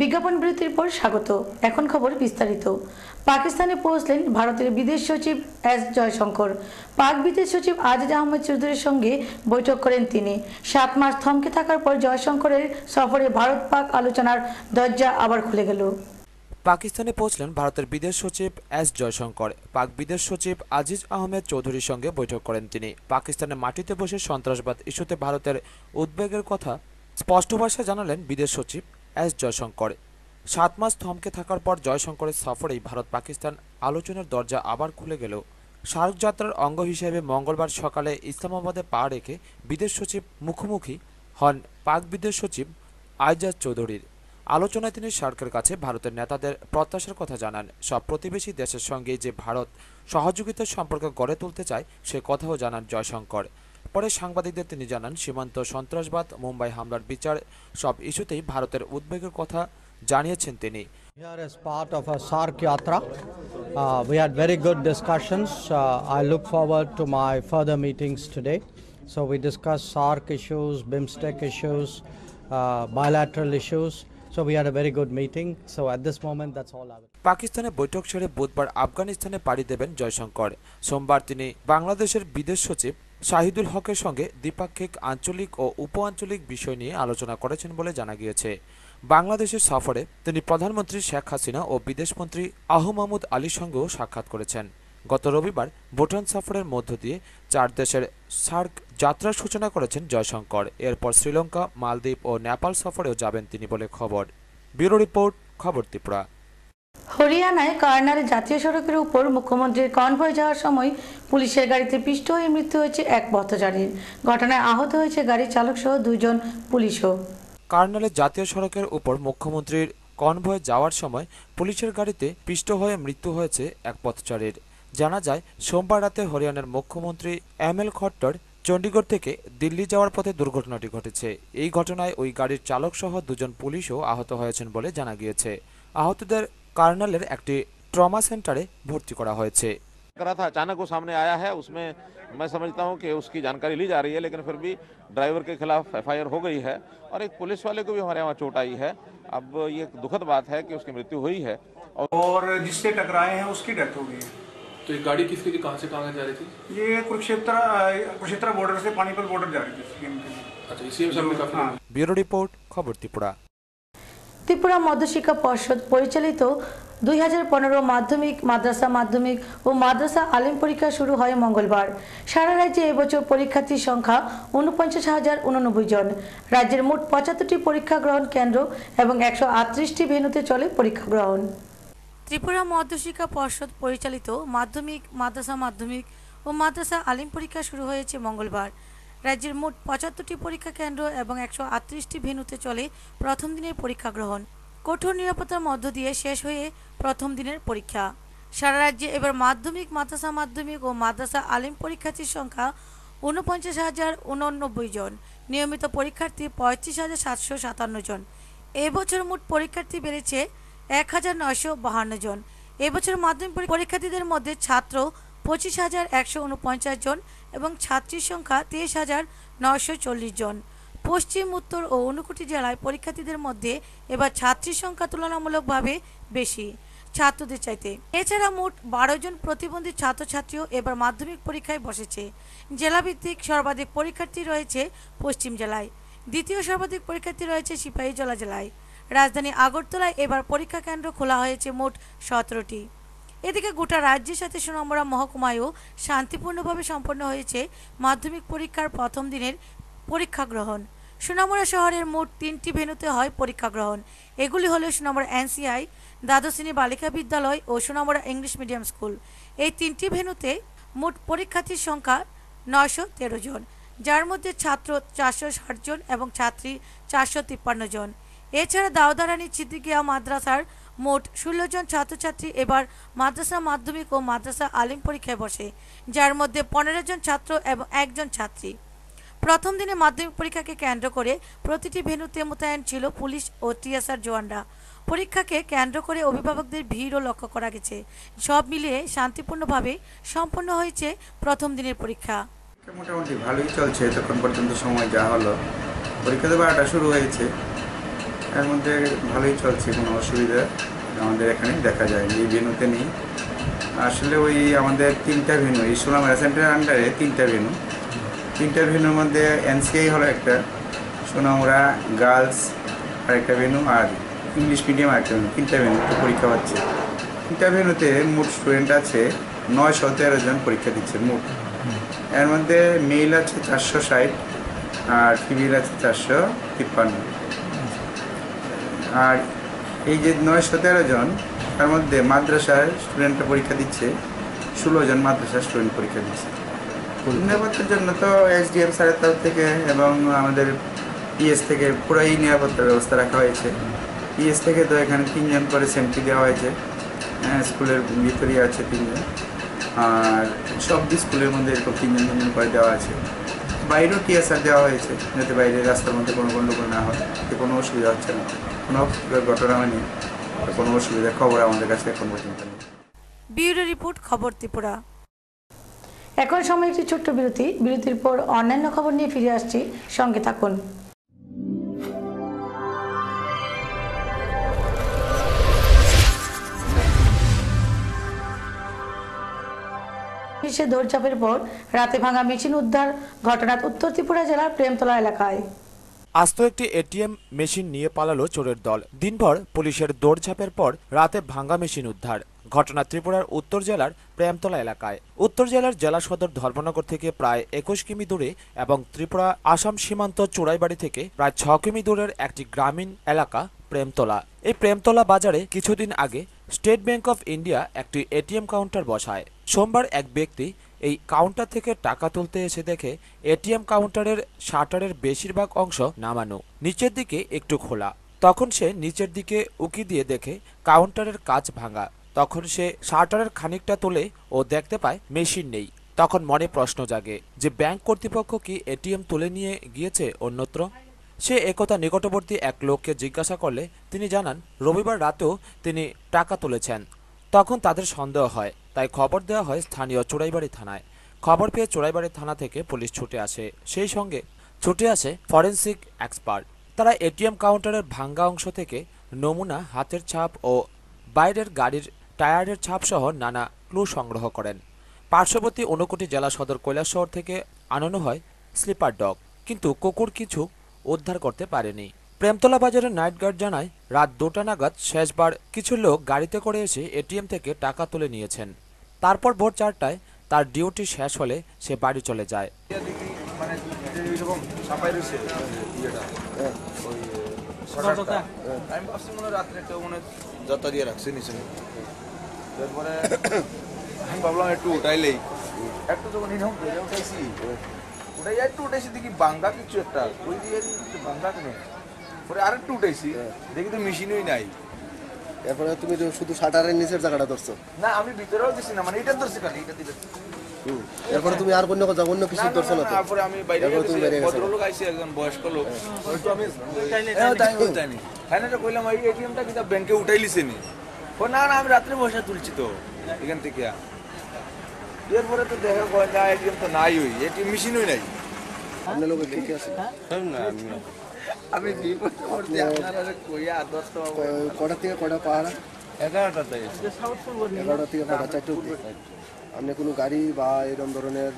বিজ্ঞাপন বিরতির পর স্বাগত। এখন খবর বিস্তারিত। পাকিস্তানে পৌঁছলেন ভারতের বিদেশ সচিব এস জয়শঙ্কর। পাক বিদেশ সচিব আজিজ আহমেদ চৌধুরীর সঙ্গে বৈঠক করেন তিনি। 7 মাস থমকে থাকার পর জয়শঙ্করের সফরে ভারত পাক আলোচনার দরজা আবার খুলে গেল। পাকিস্তানে পৌঁছলেন ভারতের বিদেশ সচিব এস জয়শঙ্কর। পাক বিদেশ সচিব আজিজ আহমেদ চৌধুরীর সঙ্গে বৈঠক করেন তিনি। পাকিস্তানের মাটিতে বসে সন্ত্রাসবাদ ইস্যুতে ভারতের উদ্বেগের কথা স্পষ্ট ভাষায় জানালেন বিদেশ সচিব এস জয়শঙ্কর। 7 মাস থমকে থাকার পর জয়শঙ্করের সফরেই ভারত পাকিস্তান আলোচনার দরজা আবার খুলে গেল। শাহরুখ যাত্রার অঙ্গ হিসেবে মঙ্গলবার সকালে ইসলামাবাদে পা রেখে বিদেশ সচিব মুখোমুখি হন পাক বিদেশ সচিব আইজাজ চৌধুরীর। আলোচনায় তিনি সরকারের কাছে ভারতের নেতাদের প্রত্যাশার কথা জানান। সব প্রতিবেশী দেশের সঙ্গে যে ভারত সহযোগিতার সম্পর্ক গড়ে তুলতে চায় সে কথাও জানান জয়শঙ্কর। পরে সাংবাদিকদের তিনি জানান, সীমান্ত সন্ত্রাসবাদ, মুম্বাই হামলার বিচার সব ইস্যুতেই ভারতের উদ্বেগের কথা জানিয়েছেন তিনি। Here as part of a SAARC Yatra, we had very good discussions. I look forward to my further meetings today. So we discussed SAARC issues, BIMSTEC issues, bilateral issues. So we had a very good meeting. So at this moment, that's all I will. পাকিস্তানে বৈঠক সেরে বুধবার আফগানিস্তানে পাড়ি দেবেন জয়শঙ্কর। সোমবার তিনি বাংলাদেশের বিদেশ সচিব শাহিদুল হকের সঙ্গে দ্বিপাক্ষিক, আঞ্চলিক ও উপ আঞ্চলিক বিষয় নিয়ে আলোচনা করেছেন বলে জানা গিয়েছে। বাংলাদেশের সফরে তিনি প্রধানমন্ত্রী শেখ হাসিনা ও বিদেশমন্ত্রী আহ মাহমুদ আলীর সঙ্গেও সাক্ষাৎ করেছেন। গত রবিবার ভুটান সফরের মধ্য দিয়ে 4 দেশের সার্ক যাত্রার সূচনা করেছেন জয়শঙ্কর। এরপর শ্রীলঙ্কা, মালদ্বীপ ও নেপাল সফরেও যাবেন তিনি বলে খবর। ব্যুরো রিপোর্ট, খবর ত্রিপুরা। হরিয়ানায় কার্নাল জাতীয় সড়কের উপর মুখ্যমন্ত্রীর কনভয় যাওয়ার সময় পুলিশের গাড়িতে পিষ্ট হয়ে মৃত্যু হয়েছে এক পথচারীর। ঘটনায় আহত হয়েছে গাড়ির চালক সহ 2 জন পুলিশও। কার্নালের জাতীয় সড়কের উপর মুখ্যমন্ত্রীর কনভয় যাওয়ার সময় পুলিশের গাড়িতে পিষ্ট হয়ে মৃত্যু হয়েছে এক পথচারীর। জানা যায়, সোমবার রাতে হরিয়ানার মুখ্যমন্ত্রী এমএল খট্টর চণ্ডীগড় থেকে দিল্লি যাওয়ার পথে দুর্ঘটনাটি ঘটেছে। এই ঘটনায় ওই গাড়ির চালক সহ 2 জন পুলিশও আহত হয়েছেন বলে জানা গিয়েছে। আহতদের কার্নালের একটি ট্রমা সেন্টারে ভর্তি করা হয়েছে। करा था, अचानक वो सामने आया है। उसमें मैं समझता हूं कि उसकी जानकारी ली जा रही है, लेकिन फिर भी ड्राइवर के खिलाफ एफआईआर हो गई है और एक पुलिस वाले को भी हमारे यहाँ चोट आई है। अब ये दुखद बात है कि उसकी मृत्यु हुई है और जिससे टकराए हैं उसकी डेथ हो गई है। तो ये गाड़ी किसकी थी, कहाँ से कहाँ जा रही थी? ये कुरुक्षेत्र बॉर्डर से पानीपत बॉर्डर जा रही थी। अच्छा, इसी में सब में काफी। ব্যুরো রিপোর্ট, খবর ত্রিপুরা। ত্রিপুরা মধ্যশিক্ষা পর্ষদ পরিচালিত 2015 মাধ্যমিক, মাদ্রাসা মাধ্যমিক ও মাদ্রাসা আলিম পরীক্ষা শুরু হয় মঙ্গলবার। সারা রাজ্যে এবছর পরীক্ষার্থীর সংখ্যা 49,089 জন। রাজ্যের মোট 75টি পরীক্ষা গ্রহণ কেন্দ্র এবং 138টি ভেন্যুতে চলে পরীক্ষা গ্রহণ। ত্রিপুরা মধ্যশিক্ষা পর্ষদ পরিচালিত মাধ্যমিক, মাদ্রাসা মাধ্যমিক ও মাদ্রাসা আলিম পরীক্ষা শুরু হয়েছে মঙ্গলবার। রাজ্যের মোট 75টি পরীক্ষা কেন্দ্র এবং 138টি ভেন্যুতে চলে প্রথম দিনের পরীক্ষা গ্রহণ। কঠোর নিরাপত্তার মধ্য দিয়ে শেষ হয়ে প্রথম দিনের পরীক্ষা। সারা রাজ্যে এবার মাধ্যমিক, মাদ্রাসা মাধ্যমিক ও মাদ্রাসা আলিম পরীক্ষার্থীর সংখ্যা 49,089 জন। নিয়মিত পরীক্ষার্থী 35,757 জন। এবছর মোট পরীক্ষার্থী বেড়েছে 1,952 জন। এবছর মাধ্যমিক পরীক্ষার্থীদের মধ্যে ছাত্র 25,149 জন এবং ছাত্রীর সংখ্যা 23,940 জন। পশ্চিম, উত্তর ও ঊনকোটি জেলায় পরীক্ষার্থীদের মধ্যে এবার ছাত্রীর সংখ্যা তুলনামূলকভাবে বেশি ছাত্রদের চাইতে। এছাড়া মোট 12 জন প্রতিবন্ধী ছাত্রছাত্রীও এবার মাধ্যমিক পরীক্ষায় বসেছে। জেলাভিত্তিক সর্বাধিক পরীক্ষার্থী রয়েছে পশ্চিম জেলায়। দ্বিতীয় সর্বাধিক পরীক্ষার্থী রয়েছে সিপাহীজলা জেলায়। রাজধানী আগরতলায় এবার পরীক্ষা কেন্দ্র খোলা হয়েছে মোট 17টি। এদিকে গোটা রাজ্যের সাথে সোনামুড়া মহকুমায়ও শান্তিপূর্ণভাবে সম্পন্ন হয়েছে মাধ্যমিক পরীক্ষার প্রথম দিনের পরীক্ষা গ্রহণ। সোনামুড়া শহরের মোট 3টি ভেন্যুতে হয় পরীক্ষা গ্রহণ। এগুলি হলো সোনামুড়া এনসিআই, দ্বাদশ শ্রেণী বালিকা বিদ্যালয় ও সোনামুড়া ইংলিশ মিডিয়াম স্কুল। এই 3টি ভেন্যুতে মোট পরীক্ষার্থীর সংখ্যা 913 জন, যার মধ্যে ছাত্র 460 জন এবং ছাত্রী 453 জন। এছাড়া দাউদারানী সিদ্দিকিয়া মাদ্রাসার মোট 16 জন ছাত্রছাত্রী এবার মাদ্রাসা মাধ্যমিক ও মাদ্রাসা আলিম পরীক্ষায় বসে, যার মধ্যে 15 জন ছাত্র এবং 1 জন ছাত্রী। প্রথম দিনে মাধ্যমিক পরীক্ষাকে কেন্দ্র করে প্রতিটি ভেন্যুতে মোতায়েন ছিল পুলিশ ও টিএসআর জওয়ানরা। পরীক্ষাকে কেন্দ্র করে অভিভাবকদের ভিড়ও লক্ষ্য করা গেছে। সব মিলিয়ে শান্তিপূর্ণভাবে সম্পন্ন হয়েছে প্রথম দিনের পরীক্ষা। মোটামুটি ভালোই চলছে, তখন পর্যন্ত সময় যা হলো। পরীক্ষা তো 12টা শুরু হয়েছে, এর মধ্যে ভালোই চলছে, কোনো অসুবিধা আমাদের এখানে দেখা যায়নি, এই ভেন্যুতে নেই। আসলে ওই আমাদের 3টা ভেন্যু, ইসলাম সেন্টারের আন্ডারে 3টা ভেন্যু। 3টা ভেন্যুর মধ্যে এনসিআই হলো একটা, সোনামুড়া গার্লস আরেকটা ভেন্যু, আর ইংলিশ মিডিয়াম আরেকটা ভেন্যু। 3টা ভেন্যুতে পরীক্ষা হচ্ছে। 3টা ভেন্যুতে মোট স্টুডেন্ট আছে 913 জন পরীক্ষা দিচ্ছে মোট। এর মধ্যে মেল আছে 460 আর ফিমেল আছে 453। আর এই যে 913 জন, তার মধ্যে মাদ্রাসার স্টুডেন্টরা পরীক্ষা দিচ্ছে 16 জন মাদ্রাসার স্টুডেন্ট পরীক্ষা দিচ্ছে। নিরাপত্তার জন্য তো এসডিএম স্যারের তরফ থেকে এবং আমাদের পিএস থেকে পুরাই নিরাপত্তার ব্যবস্থা রাখা হয়েছে। পিএস থেকে তো এখানে 3 জন করে সেমটি দেওয়া হয়েছে, স্কুলের ভিতরেই আছে 3 জন, আর সব স্কুলের মধ্যে এরকম 3 জন করে দেওয়া আছে। বাইরেও টিএসআর দেওয়া হয়েছে, যাতে বাইরে রাস্তার মধ্যে কোনো গণ্ডগোল না হয়, কোনো অসুবিধা হচ্ছে না, কোনো ঘটনা হয়নি, কোনো অসুবিধার খবর আমাদের কাছে এখন পর্যন্ত নেই। ব্যুরো রিপোর্ট, খবর ত্রিপুরা। এখন সময় একটি ছোট্ট বিরতি। বিরতির পর অন্যান্য খবর নিয়ে ফিরে আসছি, সঙ্গে থাকুন। দৌড়চাপের পর রাতে ভাঙা মেশিন উদ্ধার ঘটনা উত্তর ত্রিপুরা জেলার প্রেমতলা এলাকায়। আস্ত একটি এটিএম মেশিন নিয়ে পালালো চোরের দল। দিনভর পুলিশের দৌড়ঝাঁপের পর রাতে ভাঙা মেশিন উদ্ধার ঘটনা ত্রিপুরার উত্তর জেলার প্রেমতলা এলাকায়। উত্তর জেলার জেলা সদর ধর্মনগর থেকে প্রায় 21 কিমি দূরে এবং ত্রিপুরা আসাম সীমান্ত চোরাইবাড়ি থেকে প্রায় 6 কিমি দূরের একটি গ্রামীণ এলাকা প্রেমতলা। এই প্রেমতলা বাজারে কিছুদিন আগে স্টেট ব্যাংক অফ ইন্ডিয়া একটি এটিএম কাউন্টার বসায়। সোমবার এক ব্যক্তি এই কাউন্টার থেকে টাকা তুলতে এসে দেখে এটিএম কাউন্টারের শাটারের বেশিরভাগ অংশ নামানো, নিচের দিকে একটু খোলা। তখন সে নিচের দিকে উকি দিয়ে দেখে কাউন্টারের কাঁচ ভাঙা। তখন সে শাটারের খানিকটা তোলে ও দেখতে পায় মেশিন নেই। তখন মনে প্রশ্ন জাগে যে ব্যাংক কর্তৃপক্ষ কি এটিএম তুলে নিয়ে গিয়েছে অন্যত্র। সে একথা নিকটবর্তী এক লোককে জিজ্ঞাসা করলে তিনি জানান রবিবার রাতেও তিনি টাকা তুলেছেন। তখন তাদের সন্দেহ হয়, তাই খবর দেওয়া হয় স্থানীয় চোরাইবাড়ি থানায়। খবর পেয়ে চোরাইবাড়ি থানা থেকে পুলিশ ছুটে আসে, সেই সঙ্গে ছুটে আসে ফরেনসিক এক্সপার্ট। তারা এটিএম কাউন্টারের ভাঙ্গা অংশ থেকে নমুনা, হাতের ছাপ ও বাইরের গাড়ির টায়ারের ছাপ সহ নানা ক্লু সংগ্রহ করেন। পার্শ্ববর্তী ঊনকোটি জেলা সদর কৈলাসহর থেকে আনানো হয় স্লিপার ডগ, কিন্তু কুকুর কিছু উদ্ধার করতে পারেনি। প্রেমতলা বাজারের নাইট গার্ড জানায় রাত 2টা নাগাদ শেষবার কিছু লোক গাড়িতে করে এসে এটিএম থেকে টাকা তুলে নিয়েছেন। তারপর ভোর 4টায় তার ডিউটি শেষ হলে সে বাড়ি চলে যায়। আমি ভাবলাম একটু উঠাইলেই, একটু যখন উঠাইছি ওটাই একটু উঠাইছি দেখি বাঙ্গা কিছু একটা, ওই দিয়ে বাঙ্গা কেন পরে আরেকটু উঠাইছি দেখি তো মেশিনই নাই। এরপরে তুমি শুধু শাটারের নিচের জায়গাটা ধরছো? না, আমি ভিতরেও দিছি না, মানে এটা ধরছি খালি এটা দিতে। এরপরে তুমি আর অন্য কিছু ধরছো না? তারপরে আমি বাইরে ভদ্রলোক আইছি, একজন বয়স্ক লোক, ফাইনালে কইলাম এই এটিএমটা কিন্তু ব্যাংকে উঠাইলিছে নি? না না, আমি রাত্রে পয়সা তুলছি তো এখান থেকে। এরপরে তো দেখা কয় না এটিএম তো নাই, ওই এটিএম মেশিনই নাই। আপনার লোক ঠিক আছে? আমি কটা থেকে কটা পাহারা? 11টা থেকে 11টা থেকে 4টা অবধি। আপনি কোনো গাড়ি বা এরকম ধরনের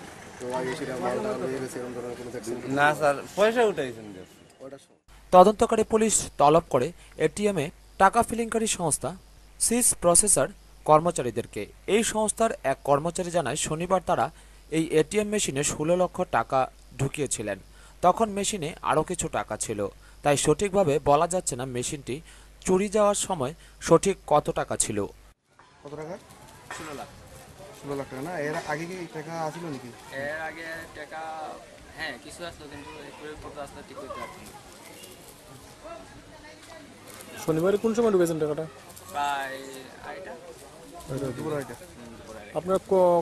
না স্যার, পয়সা উঠাইছেন। তদন্তকারী পুলিশ তলব করে এটিএমে টাকা ফিলিংকারী সংস্থা সিস প্রসেসর কর্মচারীদেরকে। এই সংস্থার এক কর্মচারী জানায় শনিবার তারা এই এটিএম মেশিনে 16 লক্ষ টাকা ঢুকিয়েছিলেন। তখন মেশিনে আরও কিছু টাকা ছিল, তাই সঠিকভাবে বলা যাচ্ছে না মেশিনটি চুরি যাওয়ার সময় সঠিক কত টাকা ছিল। কত টাকা? 16 লাখ। 16 লাখ টাকা না? এর আগে কি টাকা আসলো নাকি? এর আগে টাকা হ্যাঁ কিছু আসলো, কিন্তু কত আসলো ঠিক করতে পারছি না। শনিবারে কোন সময় ঢুকেছেন টাকাটা? প্রায় আড়াইটা। আপনার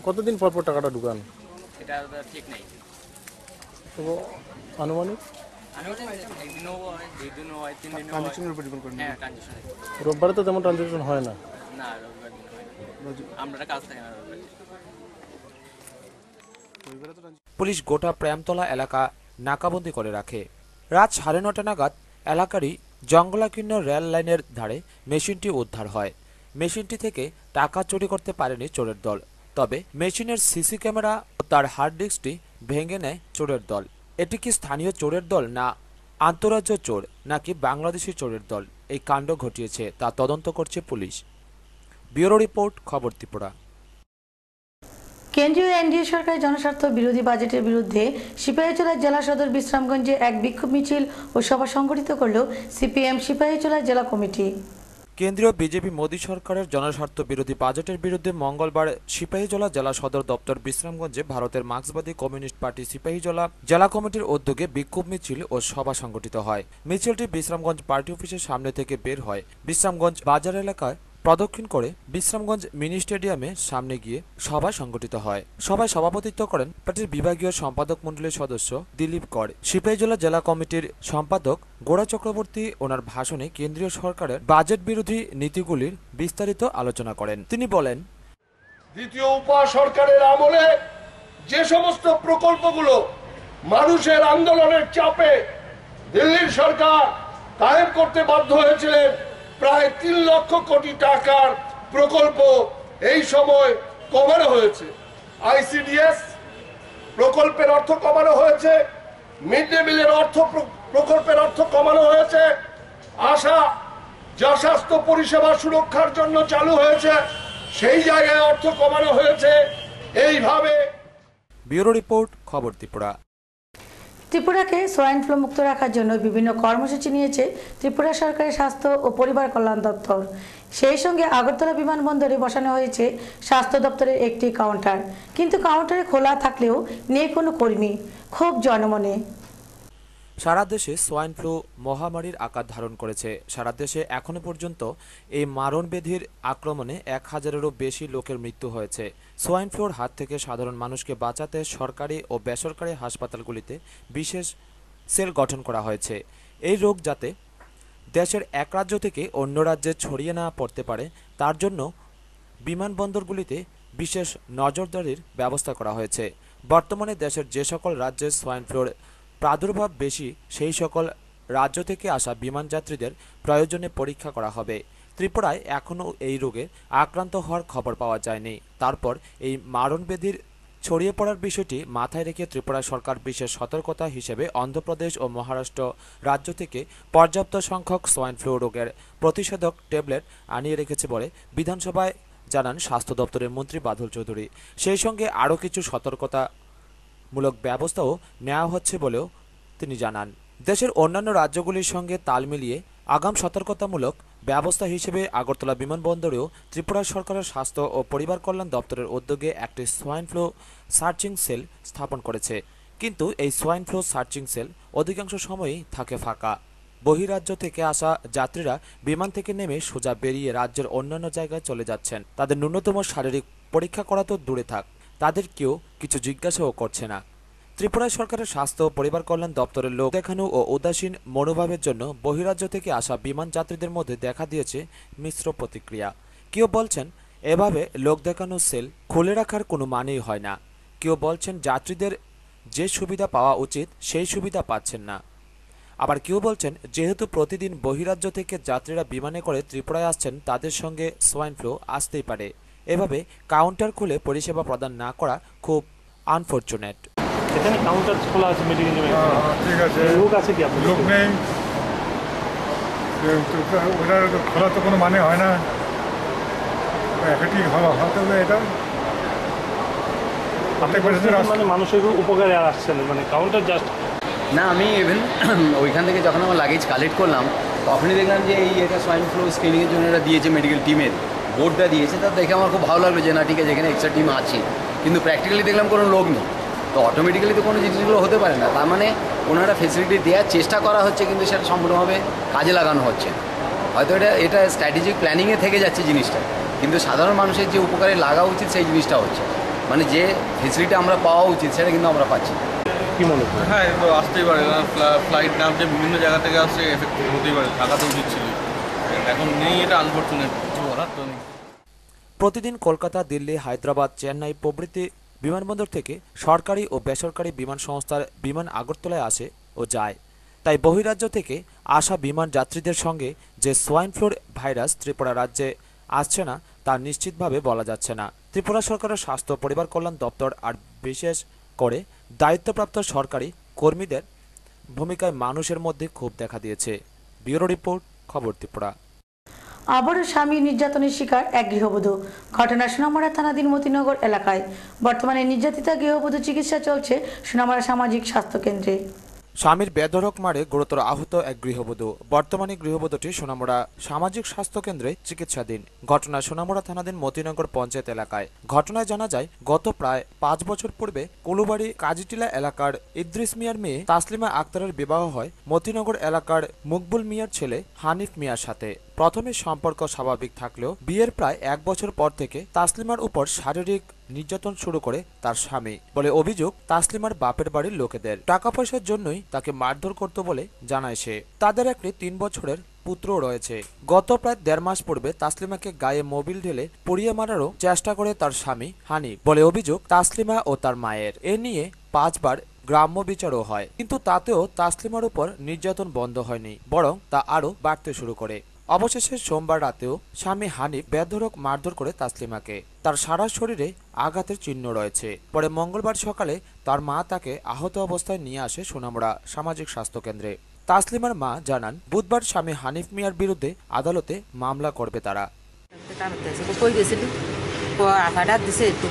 কতদিন পর পর টাকাটা ঢুকান? এটা ঠিক নেই। তো আনুমানিক একদিনও হয়, 2 দিনও হয়, 3 দিনও হয়। ট্রানজাকশনের উপর ডিপেন্ড করে। হ্যাঁ, ট্রানজাকশন। রোববারে তো তেমন ট্রানজাকশন হয় না। না, রবিবার দিন হয় না। আমরা কাজ থাকে না রবিবার। পুলিশ গোটা প্রেমতলা এলাকা নাকাবন্দি করে রাখে। রাত 9:30 নাগাদ এলাকারই জঙ্গলাকীর্ণ রেল লাইনের ধারে মেশিনটি উদ্ধার হয়। মেশিনটি থেকে টাকা চুরি করতে পারেনি চোরের দল, তবে মেশিনের সিসি ক্যামেরা ও তার হার্ড ডিস্কটি ভেঙে নেয় চোরের দল। এটি কি স্থানীয় চোরের দল, না আন্তঃরাজ্য চোর, নাকি বাংলাদেশি চোরের দল এই কাণ্ড ঘটিয়েছে তা তদন্ত করছে পুলিশ। ব্যুরো রিপোর্ট, খবর ত্রিপুরা। কেন্দ্রীয় এনডিএ সরকারের জনস্বার্থ বিরোধী বাজেটের বিরুদ্ধে সিপাহীজলা জেলা সদর বিশ্রামগঞ্জে এক বিক্ষোভ মিছিল ও সভা সংগঠিত করল সিপিএম সিপাহীজলা জেলা কমিটি। কেন্দ্রীয় বিজেপি মোদী সরকারের জনস্বার্থ বিরোধী বাজেটের বিরুদ্ধে মঙ্গলবার সিপাহীজলা জেলা সদর দপ্তর বিশ্রামগঞ্জে ভারতের মার্ক্সবাদী কমিউনিস্ট পার্টি সিপাহীজলা জেলা কমিটির উদ্যোগে বিক্ষোভ মিছিল ও সভা সংগঠিত হয়। মিছিলটি বিশ্রামগঞ্জ পার্টি অফিসের সামনে থেকে বের হয় বিশ্রামগঞ্জ বাজার এলাকায় প্রদক্ষিণ করে বিশ্রামগঞ্জ মিনি স্টেডিয়ামে সামনে গিয়ে সভা সংগঠিত হয়। সভায় সভাপতিত্ব করেন পার্টির বিভাগীয় সম্পাদক মণ্ডলীর সদস্য দিলীপ কর। সিপাহীজলা জেলা কমিটির সম্পাদক গোড়া চক্রবর্তী ওনার ভাষণে কেন্দ্রীয় সরকারের বাজেট বিরোধী নীতিগুলির বিস্তারিত আলোচনা করেন। তিনি বলেন, দ্বিতীয় উপা সরকারের আমলে যে সমস্ত প্রকল্পগুলো মানুষের আন্দোলনের চাপে দিল্লির সরকার কায়েম করতে বাধ্য হয়েছিলেন, প্রায় 3 লক্ষ কোটি টাকার প্রকল্প এই সময় কমানো হয়েছে। আইসিডিএস প্রকল্পের অর্থ কমানো হয়েছে, মিড ডে মিলের প্রকল্পের অর্থ কমানো হয়েছে, আশা যা স্বাস্থ্য পরিষেবা সুরক্ষার জন্য চালু হয়েছে সেই জায়গায় অর্থ কমানো হয়েছে। এইভাবে ব্যুরো রিপোর্ট, খবর ত্রিপুরা। ত্রিপুরাকে সোয়াইন ফ্লু মুক্ত রাখার জন্য বিভিন্ন কর্মসূচি নিয়েছে ত্রিপুরা সরকারের স্বাস্থ্য ও পরিবার কল্যাণ দপ্তর। সেই সঙ্গে আগরতলা বিমানবন্দরে বসানো হয়েছে স্বাস্থ্য দপ্তরের একটি কাউন্টার, কিন্তু কাউন্টারে খোলা থাকলেও নেই কোনো কর্মী, ক্ষোভ জনমনে। সারা দেশে সোয়াইন ফ্লু মহামারীর আকার ধারণ করেছে। সারা দেশে এখনো পর্যন্ত এই মারণব্যাধির আক্রমণে 1000-এরও বেশি লোকের মৃত্যু হয়েছে। সোয়াইন ফ্লুর হাত থেকে সাধারণ মানুষকে বাঁচাতে সরকারি ও বেসরকারি হাসপাতালগুলিতে বিশেষ সেল গঠন করা হয়েছে। এই রোগ যাতে দেশের এক রাজ্য থেকে অন্য রাজ্যে ছড়িয়ে না পড়তে পারে তার জন্য বিমানবন্দরগুলিতে বিশেষ নজরদারির ব্যবস্থা করা হয়েছে। বর্তমানে দেশের যে সকল রাজ্যে সোয়াইন ফ্লুর প্রাদুর্ভাব বেশি সেই সকল রাজ্য থেকে আসা বিমান যাত্রীদের প্রয়োজনে পরীক্ষা করা হবে। ত্রিপুরায় এখনও এই রোগে আক্রান্ত হওয়ার খবর পাওয়া যায়নি। তারপর এই মারণব্যাধির ছড়িয়ে পড়ার বিষয়টি মাথায় রেখে ত্রিপুরা সরকার বিশেষ সতর্কতা হিসেবে অন্ধ্রপ্রদেশ ও মহারাষ্ট্র রাজ্য থেকে পর্যাপ্ত সংখ্যক সোয়াইন ফ্লু রোগের প্রতিষেধক ট্যাবলেট আনিয়ে রেখেছে বলে বিধানসভায় জানান স্বাস্থ্য দপ্তরের মন্ত্রী বাদল চৌধুরী। সেই সঙ্গে আরও কিছু সতর্কতামূলক ব্যবস্থাও নেওয়া হচ্ছে বলেও তিনি জানান। দেশের অন্যান্য রাজ্যগুলির সঙ্গে তাল মিলিয়ে আগাম সতর্কতামূলক ব্যবস্থা হিসেবে আগরতলা বিমানবন্দরেও ত্রিপুরা সরকারের স্বাস্থ্য ও পরিবার কল্যাণ দপ্তরের উদ্যোগে একটি সোয়াইন ফ্লু সার্চিং সেল স্থাপন করেছে। কিন্তু এই সোয়াইন ফ্লু সার্চিং সেল অধিকাংশ সময়ই থাকে ফাঁকা। বহিরাজ্য থেকে আসা যাত্রীরা বিমান থেকে নেমে সোজা বেরিয়ে রাজ্যের অন্যান্য জায়গায় চলে যাচ্ছেন। তাদের ন্যূনতম শারীরিক পরীক্ষা করা তো দূরে থাক, তাদের কেউ কিছু জিজ্ঞাসাও করছে না। ত্রিপুরা সরকারের স্বাস্থ্য ও পরিবার কল্যাণ দপ্তরের লোক দেখানো ও উদাসীন মনোভাবের জন্য বহিরাজ্য থেকে আসা বিমান যাত্রীদের মধ্যে দেখা দিয়েছে মিশ্র প্রতিক্রিয়া। কেউ বলছেন এভাবে লোক দেখানো সেল খুলে রাখার কোনো মানেই হয় না, কেউ বলছেন যাত্রীদের যে সুবিধা পাওয়া উচিত সেই সুবিধা পাচ্ছেন না, আবার কেউ বলছেন যেহেতু প্রতিদিন বহিরাজ্য থেকে যাত্রীরা বিমানে করে ত্রিপুরায় আসছেন তাদের সঙ্গে সোয়াইন ফ্লু আসতেই পারে। এভাবে কাউন্টার খুলে পরিষেবা প্রদান না করা খুব আনফরচুনেট। এখানে কাউন্টার খোলা আছে মেডিকেল ঠিক আছে, লোক আছে কি আপনার? লোক নেই, ওটা খোলা তো কোনো মানে হয় না। এফেক্টিভ হতে হবে এটা মানে মানুষের উপকারে আসছেন, মানে কাউন্টার জাস্ট না। আমি ইভেন ওইখান থেকে যখন আমার লাগেজ কালেক্ট করলাম তখনই দেখলাম যে এই এটা সোয়াইন ফ্লু স্ক্রিনিংয়ের জন্য এটা দিয়েছে, মেডিকেল টিমের বোর্ডটা দিয়েছে। তা দেখে আমার খুব ভালো লাগলো যে না ঠিক আছে এখানে এক্সট্রা টিম আছে, কিন্তু প্র্যাকটিক্যালি দেখলাম কোনো লোক নেই। তো অটোমেটিক্যালি তো কোনো জিনিসগুলো হতে পারে না। তার মানে ওনারা ফেসিলিটি দেওয়ার চেষ্টা করা হচ্ছে কিন্তু সেটা সম্পূর্ণভাবে কাজে লাগানো হচ্ছে। হয়তো এটা স্ট্র্যাটেজিক প্ল্যানিংয়ে থেকে যাচ্ছে জিনিসটা, কিন্তু সাধারণ মানুষের যে উপকারে লাগা উচিত সেই জিনিসটা হচ্ছে, মানে যে ফেসিলিটি আমরা পাওয়া উচিত সেটা কিন্তু আমরা পাচ্ছি। কি মনে হয়? হ্যাঁ, তো আসতেই পারে না, ফ্লাইট নামছে বিভিন্ন জায়গা থেকে আসছে, এফেক্ট হতেই পারে, থাকা তো উচিত ছিল, এখন নেই, এটা আনফরচুনেট, কিছু বলার তো নেই। প্রতিদিন কলকাতা, দিল্লি, হায়দ্রাবাদ, চেন্নাই প্রভৃতি বিমানবন্দর থেকে সরকারি ও বেসরকারি বিমান সংস্থার বিমান আগরতলায় আসে ও যায়। তাই বহিরাজ্য থেকে আসা বিমান যাত্রীদের সঙ্গে যে সোয়াইন ফ্লুর ভাইরাস ত্রিপুরা রাজ্যে আসছে না তা নিশ্চিতভাবে বলা যাচ্ছে না। ত্রিপুরা সরকারের স্বাস্থ্য পরিবার কল্যাণ দপ্তর আর বিশেষ করে দায়িত্বপ্রাপ্ত সরকারি কর্মীদের ভূমিকায় মানুষের মধ্যে ক্ষোভ দেখা দিয়েছে। ব্যুরো রিপোর্ট, খবর ত্রিপুরা। আবারও স্বামী নির্যাতনের শিকার এক গৃহবধূ। ঘটনা সোনামুড়া থানাধীন মতিনগর এলাকায়। বর্তমানে নির্যাতিতা গৃহবধূ চিকিৎসা চলছে সোনামুড়া সামাজিক স্বাস্থ্য কেন্দ্রে। স্বামীর বেধড়ক মারে গুরুতর আহত এক গৃহবধূ। বর্তমানে গৃহবধূটি সোনামুড়া সামাজিক স্বাস্থ্য কেন্দ্রে চিকিৎসাধীন। ঘটনা সোনামুড়া থানাধীন মতিনগর পঞ্চায়েত এলাকায়। ঘটনায় জানা যায়, গত প্রায় 5 বছর পূর্বে কুলুবাড়ি কাজিটিলা এলাকার ইদ্রিস মিয়ার মেয়ে তাসলিমা আক্তারের বিবাহ হয় মতিনগর এলাকার মকবুল মিয়ার ছেলে হানিফ মিয়ার সাথে। প্রথমে সম্পর্ক স্বাভাবিক থাকলেও বিয়ের প্রায় 1 বছর পর থেকে তাসলিমার উপর শারীরিক নির্যাতন শুরু করে তার স্বামী বলে অভিযোগ তাসলিমার বাপের বাড়ির লোকেদের। টাকা পয়সার জন্যই তাকে মারধর করত বলে জানায় সে। তাদের একটি 3 বছরের পুত্র রয়েছে। গত প্রায় 1.5 মাস পূর্বে তাসলিমাকে গায়ে মোবিল ঢেলে পুড়িয়ে মারারও চেষ্টা করে তার স্বামী হানিফ বলে অভিযোগ তাসলিমা ও তার মায়ের। এ নিয়ে 5 বার গ্রাম্য বিচারও হয়, কিন্তু তাতেও তাসলিমার উপর নির্যাতন বন্ধ হয়নি, বরং তা আরও বাড়তে শুরু করে। অবশেষে সোমবার রাতেও স্বামী হানিফ বেধড়ক মারধর করে তাসলিমাকে। তার সারা শরীরে আঘাতের চিহ্ন রয়েছে। পরে মঙ্গলবার সকালে তার মা তাকে আহত অবস্থায় নিয়ে আসে সোনামুড়া সামাজিক স্বাস্থ্য কেন্দ্রে। তাসলিমার মা জানান, বুধবার স্বামী হানিফ মিয়ার বিরুদ্ধে আদালতে মামলা করবে তারা।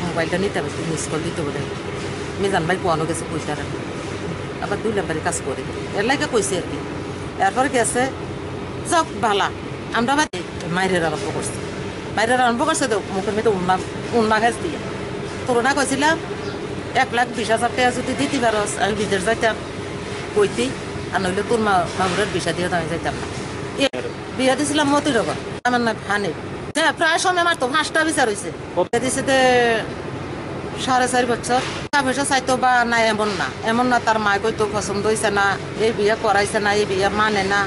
মোবাইলটা নিতে হবে, মিস কল দিতে বলে মেজান ভাই কোয়ানো গেছে পয়সা আবার 2 নাম্বারে কাজ করে এর লাগে কইছে আর কি। এরপর গেছে সব ভালা আমরা মায়ের আরম্ভ করছি, মায়ের আরম্ভ করছে তো মুখের মধ্যে উন্না গাছ দিয়ে করোনা কইছিলাম 1,20,000 টাকা যদি দিতে পারস আমি বিদেশ যাইতাম কইতেই, আর নইলে তোর মামুরের বিষা দিয়ে আমি যাইতাম না। বিয়া দিয়েছিলাম মতিনগর, আমার নাম হানিফ। হ্যাঁ, প্রায় সময় আমার তো 5টা বিচার হয়েছে। দিয়েছে 4.5 বছর। টাকা পয়সা চাইতো বা না, এমন না তার মায় কইতো পছন্দ হয়েছে না, এই বিয়ে করাইছে না, এই বিয়ে মানে না।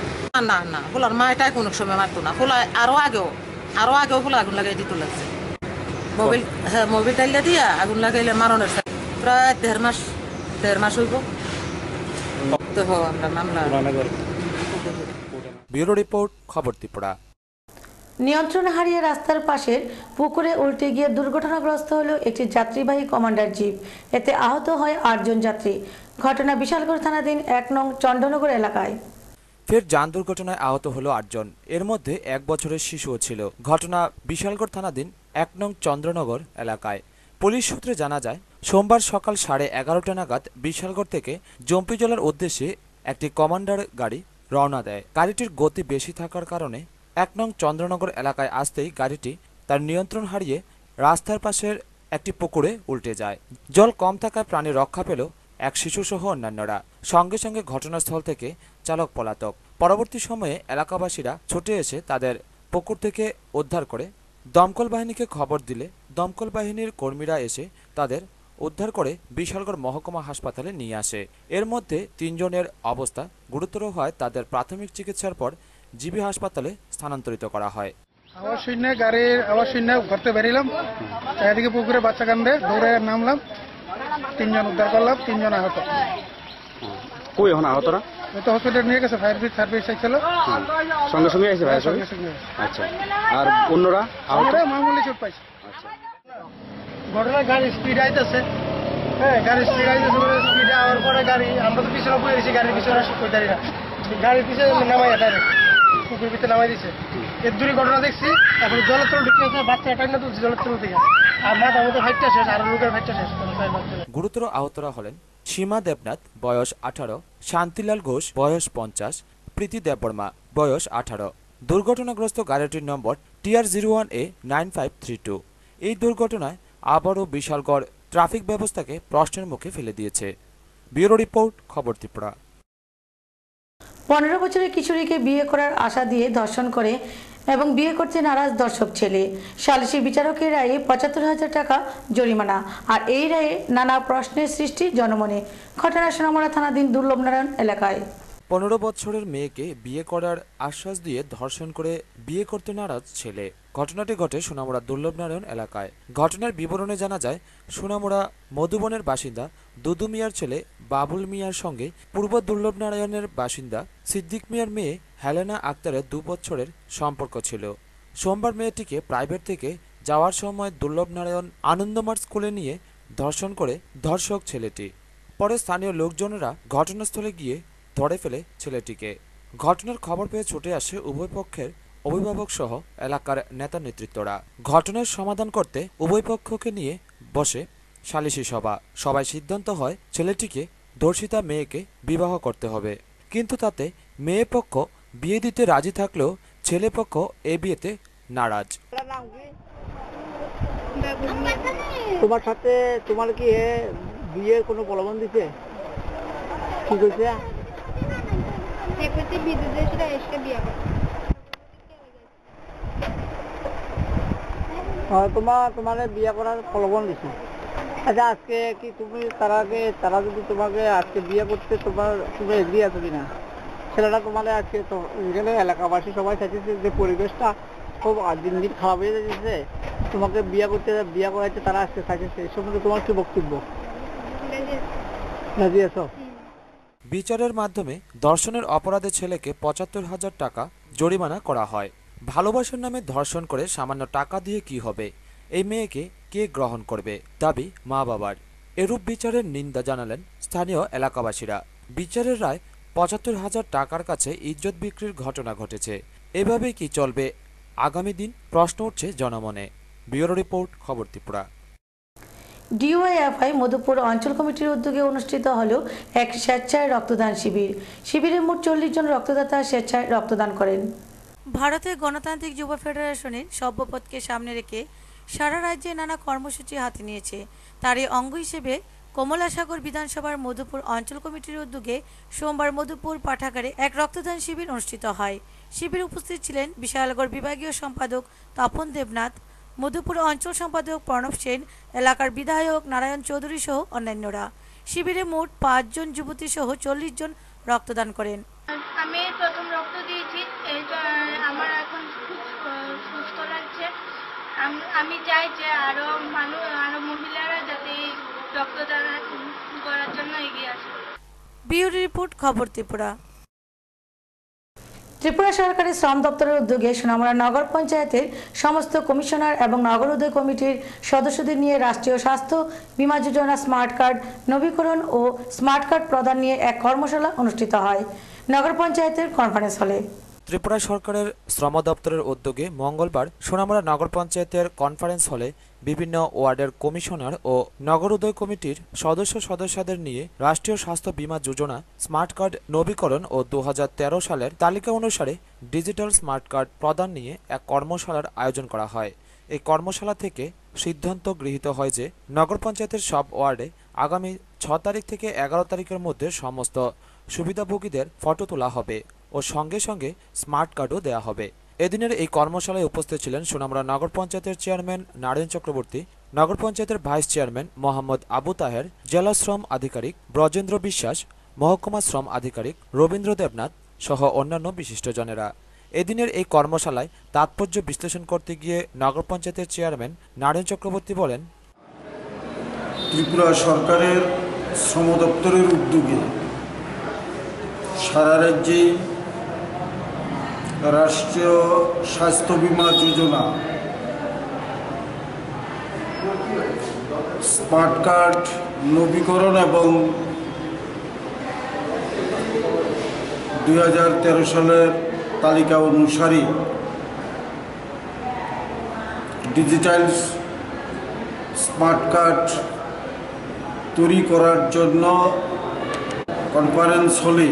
না না, ফুলার মা এটাই কোনো সময় মারতো না। ফুলা আরো আগেও ফুলা আগুন লাগাই দিত লাগছে। মোবিল টাইলে দিয়া আগুন লাগাইলে মারণের প্রায় 1.5 মাস হইব। তো আমরা মামলা। ব্যুরো রিপোর্ট, খবর ত্রিপুরা। নিয়ন্ত্রণ হারিয়ে রাস্তার পাশের পুকুরে উল্টে গিয়ে দুর্ঘটনাগ্রস্ত হলো একটি যাত্রীবাহী কমান্ডার জিপ। এতে আহত হয় 8 জন যাত্রী। ঘটনা বিশালগড় থানাধীন 1 নং চন্দ্রনগর এলাকায়। ফের যান দুর্ঘটনায় আহত হলো 8 জন। এর মধ্যে 1 বছরের শিশুও ছিল। ঘটনা বিশালগড় থানাধীন 1 নং চন্দ্রনগর এলাকায়। পুলিশ সূত্রে জানা যায়, সোমবার সকাল 11:30 নাগাদ বিশালগড় থেকে জম্পিজলার উদ্দেশ্যে একটি কমান্ডার গাড়ি রওনা দেয়। গাড়িটির গতি বেশি থাকার কারণে 1 নং চন্দ্রনগর এলাকায় আসতেই গাড়িটি তার নিয়ন্ত্রণ হারিয়ে রাস্তার পাশের একটি পুকুরে উল্টে যায়। জল কম থাকায় প্রাণে রক্ষা পেল এক শিশুসহ অন্যান্যরা। সঙ্গে সঙ্গে ঘটনাস্থল থেকে চালক পলাতক। পরবর্তী সময়ে এলাকাবাসীরা ছুটে এসে তাদের পুকুর থেকে উদ্ধার করে দমকল বাহিনীকে খবর দিলে দমকল বাহিনীর কর্মীরা এসে তাদের উদ্ধার করে বিশালগড় মহকুমা হাসপাতালে নিয়ে আসে। এর মধ্যে 3 জনের অবস্থা গুরুতর হয় তাদের প্রাথমিক চিকিৎসার পর জিবি হাসপাতালে স্থানান্তরিত করা হয়। আওয়াজ শুনে গাড়ির আওয়াজ শুনে ঘরতে বেরিলাম, এদিকে পুকুরে বাচ্চা কান্দে দৌড়ে নামলাম, 3 জন উদ্ধার করলাম, 3 জন আহত। কই এখন আহতরা? তো হসপিটালে নিয়ে গেছে, ফায়ার সার্ভিস ছিল, সঙ্গে সঙ্গে এসে ভাই সঙ্গে। আচ্ছা, আর অন্যরা আহত? মামুলি চোট পাইছে। ঘটনা গাড়ি স্পিড আইতেছে, হ্যাঁ গাড়ি স্পিড আইতেছে, স্পিড আওয়ার পরে গাড়ি আমরা তো পিছনে বয়ে গেছি, গাড়ির পিছনে কই দাঁড়ি না, গাড়ির পিছনে নামাই ডাইরেক্ট পুকুর ভিতরে নামাই দিছে। এর দূরে ঘটনা দেখছি, এখন জলের তল ঢুকে আছে, বাচ্চা এটাই না তুলছে জলের তল থেকে, আর মাথা মতো ফাইটটা শেষ, আর লোকের ফাইটটা শেষ। গুরুতর আহতরা হলেন সীমা দেবনাথ, বয়স 18, শান্তিলাল ঘোষ, বয়স 50, প্রীতি দেববর্মা, বয়স 18। দুর্ঘটনাগ্রস্ত গাড়িটির নম্বর TR01A9532। এই দুর্ঘটনায় আবারও বিশালগড় ট্রাফিক ব্যবস্থাকে প্রশ্নের মুখে ফেলে দিয়েছে। ব্যুরো রিপোর্ট, খবর ত্রিপুরা। 15 বছরের কিশোরীকে বিয়ে করার আশা দিয়ে ধর্ষণ করে এবং বিয়ে করতে নারাজ দর্শক ছেলে। সালিসি বিচারকের রায়ে 75,000 টাকা জরিমানা। আর এই রায়ে নানা প্রশ্নের সৃষ্টি জনমনে। ঘটনা সোনামুড়া থানাধীন দুর্লভনারায়ণ এলাকায়। 15 বছরের মেয়েকে বিয়ে করার আশ্বাস দিয়ে ধর্ষণ করে বিয়ে করতে নারাজ ছেলে। ঘটনাটি ঘটে সোনামুড়া দুর্লভনারায়ণ এলাকায়। ঘটনার বিবরণে জানা যায়, সোনামুড়া মধুবনের বাসিন্দা দুদু মিয়ার ছেলে বাবুল মিয়ার সঙ্গে পূর্ব দুর্লভনারায়ণের বাসিন্দা সিদ্দিক মিয়ার মেয়ে হেলেনা আক্তারের 2 বছরের সম্পর্ক ছিল। সোমবার মেয়েটিকে প্রাইভেট থেকে যাওয়ার সময় দুর্লভনারায়ণ আনন্দমার্গ স্কুলে নিয়ে ধর্ষণ করে ধর্ষক ছেলেটি। পরে স্থানীয় লোকজনেরা ঘটনাস্থলে গিয়ে ধরে ফেলে ছেলেটিকে। ঘটনার খবর পেয়ে ছুটে আসে উভয় পক্ষের অভিভাবক সহ এলাকার নেতা নেতৃত্বরা। ঘটনার সমাধান করতে উভয় পক্ষকে নিয়ে বসে সালিশি সভা। সবাই সিদ্ধান্ত হয় ছেলেটিকে ধর্ষিতা মেয়েকে বিবাহ করতে হবে। কিন্তু তাতে মেয়ে পক্ষ বিয়ে দিতে রাজি থাকলেও ছেলে পক্ষ এ বিয়েতে নারাজ। তোমার সাথে তোমার কি বিয়ের কোনো প্রলোভন দিছে? কি কইছে? তোমার বিয়ে করার প্রলোভন দিছে। আচ্ছা, আজকে কি তুমি তারা যদি তোমাকে আজকে বিয়ে করতে তুমি এগিয়ে আছো কিনা? ছেলেটা তোমার আজকে এখানে এলাকাবাসী সবাই চাইছে যে পরিবেশটা খুব দিন দিন খারাপ হয়ে যাচ্ছে, তোমাকে বিয়ে করাইতে তারা আজকে চাইছে। এই সম্বন্ধে তোমার কি বক্তব্য? রাজি আছো? বিচারের মাধ্যমে ধর্ষণের অপরাধে ছেলেকে 75,000 টাকা জরিমানা করা হয়। ভালোবাসার নামে ধর্ষণ করে সামান্য টাকা দিয়ে কি হবে? এই মেয়েকে কে গ্রহণ করবে? দাবি মা বাবার। এরূপ বিচারের নিন্দা জানালেন স্থানীয় এলাকাবাসীরা। বিচারের রায় 75,000 টাকার কাছে ইজ্জত বিক্রির ঘটনা ঘটেছে। এভাবেই কি চলবে আগামী দিন? প্রশ্ন উঠছে জনমনে। ব্যুরো রিপোর্ট, খবর ত্রিপুরা। ডিওয়াইএফআই মধুপুর অঞ্চল কমিটির উদ্যোগে অনুষ্ঠিত হল এক স্বেচ্ছায় রক্তদান শিবির। শিবিরে মোট 40 জন রক্তদাতা স্বেচ্ছায় রক্তদান করেন। ভারতের গণতান্ত্রিক যুব ফেডারেশনের সভ্যপদকে সামনে রেখে সারা রাজ্যে নানা কর্মসূচি হাতে নিয়েছে। তারই অঙ্গ হিসেবে কমলাসাগর বিধানসভার মধুপুর অঞ্চল কমিটির উদ্যোগে সোমবার মধুপুর পাঠাগারে এক রক্তদান শিবির অনুষ্ঠিত হয়। শিবিরে উপস্থিত ছিলেন বিশালগড় বিভাগীয় সম্পাদক তপন দেবনাথ, মধুপুর অঞ্চল সম্পাদক প্রণব সেন, এলাকার বিধায়ক নারায়ণ চৌধুরী সহ অন্যান্যরা। শিবিরে মোট 5 জন যুবতী সহ 40 জন রক্তদান করেন। আমি প্রথম রক্ত দিয়েছি, আমার এখন খুব সুস্থ লাগছে। আমি চাই যে আরো মহিলারা যাতে রক্তদান করার জন্য এগিয়ে আসে। ব্যুরো রিপোর্ট, খবর ত্রিপুরা। ত্রিপুরা সরকারের শ্রম দপ্তরের উদ্যোগে সোনামুড়া নগর পঞ্চায়েতের সমস্ত কমিশনার এবং নগর উদয় কমিটির সদস্যদের নিয়ে রাষ্ট্রীয় স্বাস্থ্য বীমা যোজনা স্মার্ট কার্ড নবীকরণ ও স্মার্ট কার্ড প্রদান নিয়ে এক কর্মশালা অনুষ্ঠিত হয় নগর পঞ্চায়েতের কনফারেন্স হলে। ত্রিপুরা সরকারের শ্রম দপ্তরের উদ্যোগে মঙ্গলবার সোনামুড়া নগর পঞ্চায়েতের কনফারেন্স হলে বিভিন্ন ওয়ার্ডের কমিশনার ও নগর উদয় কমিটির সদস্যদের নিয়ে রাষ্ট্রীয় স্বাস্থ্য বীমা যোজনা স্মার্ট কার্ড নবীকরণ ও 2013 সালের তালিকা অনুসারে ডিজিটাল স্মার্ট কার্ড প্রদান নিয়ে এক কর্মশালার আয়োজন করা হয়। এই কর্মশালা থেকে সিদ্ধান্ত গৃহীত হয় যে নগর পঞ্চায়েতের সব ওয়ার্ডে আগামী 6 তারিখ থেকে 11 তারিখের মধ্যে সমস্ত সুবিধাভোগীদের ফটো তোলা হবে ও সঙ্গে সঙ্গে স্মার্ট কার্ডও দেওয়া হবে। এদিনের এই কর্মশালায় উপস্থিত ছিলেন সোনামুড়া নগর পঞ্চায়েতের চেয়ারম্যান নারায়ণ চক্রবর্তী, নগর পঞ্চায়েতের ভাইস চেয়ারম্যান মোহাম্মদ আবু তাহের, জেলা শ্রম আধিকারিক ব্রজেন্দ্র বিশ্বাস, মহকুমা শ্রম আধিকারিক রবীন্দ্র দেবনাথ সহ অন্যান্য বিশিষ্টজনেরা। এদিনের এই কর্মশালায় তাৎপর্য বিশ্লেষণ করতে গিয়ে নগর পঞ্চায়েতের চেয়ারম্যান নারায়ণ চক্রবর্তী বলেন, ত্রিপুরা সরকারের শ্রম দপ্তরের উদ্যোগে সারা রাজ্যে রাষ্ট্রীয় স্বাস্থ্য বীমা যোজনা স্মার্ট কার্ড নবীকরণ এবং 2013 সালের তালিকা অনুসারে ডিজিটাল স্মার্ট কার্ড তৈরি করার জন্য কনফারেন্স হলে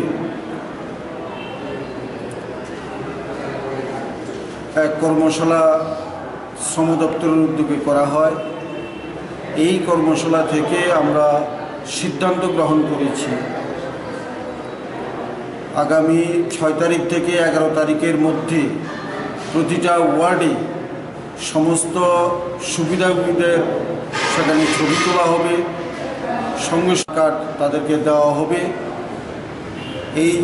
এক কর্মশালা শ্রম দপ্তরের উদ্যোগে করা হয়। এই কর্মশালা থেকে আমরা সিদ্ধান্ত গ্রহণ করেছি আগামী 6 তারিখ থেকে 11 তারিখের মধ্যে প্রতিটা ওয়ার্ডে সমস্ত সুবিধাভোগীদের সেখানে ছবি তোলা হবে, সঙ্গে কার্ড তাদেরকে দেওয়া হবে এই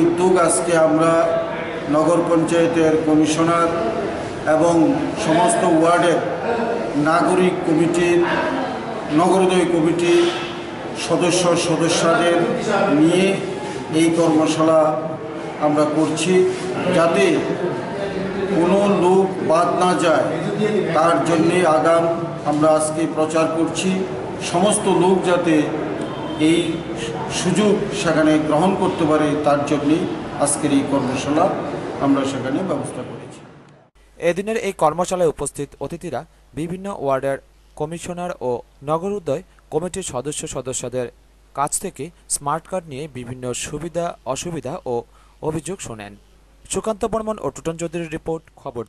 উদ্যোগ আজকে আমরা নগর পঞ্চায়েতের কমিশনার এবং সমস্ত ওয়ার্ডের নাগরিক কমিটির নগরোদয় কমিটির সদস্যদের নিয়ে এই কর্মশালা আমরা করছি, যাতে কোনো লোক বাদ না যায় তার জন্যে আমরা আজকে প্রচার করছি। সমস্ত লোক যাতে এই সুযোগ সেখানে গ্রহণ করতে পারে তার জন্যেই আজকের এই কর্মশালা আমরা সেখানে ব্যবস্থা করেছি। এদিনের এই কর্মশালায় উপস্থিত অতিথিরা বিভিন্ন ওয়ার্ডের কমিশনার ও নগরোদয় কমিটির সদস্যদের কাছ থেকে স্মার্ট কার্ড নিয়ে বিভিন্ন সুবিধা অসুবিধা ও অভিযোগ শোনেন। সুকান্ত বর্মন ও টুটন চৌধুরীর রিপোর্ট, খবর।